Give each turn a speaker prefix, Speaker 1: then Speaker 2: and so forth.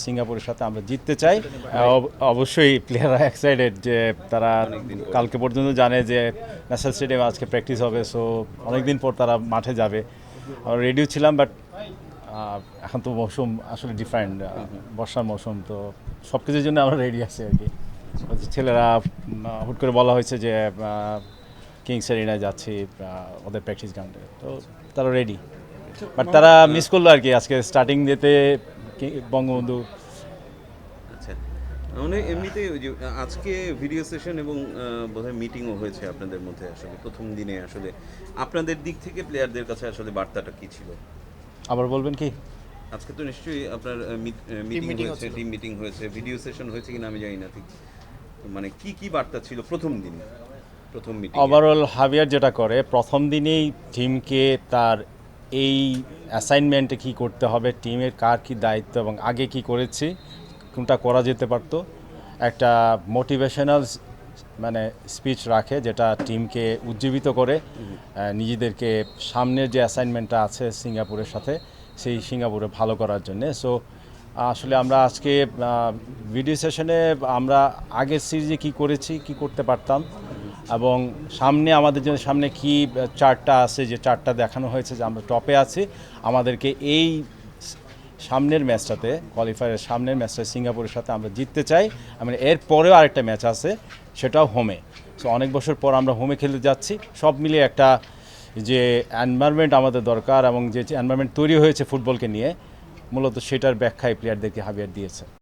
Speaker 1: সিঙ্গাপুরের সাথে আমরা জিততে চাই। অবশ্যই প্লেয়াররা এক্সাইটেড যে তারা কালকে পর্যন্ত জানে যে ন্যাশনাল স্টেডিয়ামে আজকে প্র্যাকটিস হবে, সো অনেকদিন পর তারা মাঠে যাবে। আমরা রেডিও ছিলাম, বাট এখন তো মৌসুম আসলে ডিফারেন্ট, বর্ষার মৌসুম, তো সব কিছুর জন্য আমরা রেডি আছি আর কি। ছেলেরা হুট করে বলা হয়েছে যে কিংস এরিনায় যাচ্ছি ওদের প্র্যাকটিস গ্রাউন্ডে, তো তারা রেডি, বাট তারা মিস করলো আর কি আজকে স্টার্টিং দিতে বঙ্গবন্ধু।
Speaker 2: আচ্ছা, মানে এমনিতে ওই যে আজকে ভিডিও সেশন এবং বোধহয় মিটিংও হয়েছে আপনাদের মধ্যে। আসলে প্রথম দিনে আসলে আপনাদের দিক থেকে প্লেয়ারদের কাছে আসলে বার্তাটা কী ছিল?
Speaker 1: আবার বলবেন কি?
Speaker 2: আজকে তো নিশ্চয়ই আপনার মিটিং হয়েছে, টিম মিটিং হয়েছে, ভিডিও সেশন হয়েছে কিনা আমি জানি না ঠিক। তো মানে কি বার্তা ছিল প্রথম দিনে, প্রথম মিটিং?
Speaker 1: ওভারঅল হাভিয়ার যেটা করে প্রথম দিনেই টিমকে তার এই অ্যাসাইনমেন্টে কী করতে হবে, টিমের কার কী দায়িত্ব এবং আগে কি করেছি, কোনটা করা যেতে পারতো, একটা মোটিভেশনাল মানে স্পিচ রাখে যেটা টিমকে উজ্জীবিত করে নিজেদেরকে সামনের যে অ্যাসাইনমেন্টটা আছে সিঙ্গাপুরের সাথে সেই সিঙ্গাপুরে ভালো করার জন্যে। সো আসলে আমরা আজকে ভিডিও সেশনে আমরা আগের সিরিজে কি করেছি, কি করতে পারতাম, এবং সামনে আমাদের জন্য সামনে কি চার্টটা আছে, যে চার্টটা দেখানো হয়েছে যে আমরা টপে আছি, আমাদেরকে এই সামনের ম্যাচটাতে কোয়ালিফায়ারের সামনের ম্যাচটা সিঙ্গাপুরের সাথে আমরা জিততে চাই। মানে এর পরেও আরেকটা ম্যাচ আছে, সেটাও হোমে। সো অনেক বছর পর আমরা হোমে খেলতে যাচ্ছি, সব মিলিয়ে একটা যে এনভায়রনমেন্ট আমাদের দরকার এবং যে এনভায়রনমেন্ট তৈরি হয়েছে ফুটবলকে নিয়ে, মূলত সেটার ব্যাখ্যায় প্লেয়ারদেরকে হাভিয়ার দিয়েছে।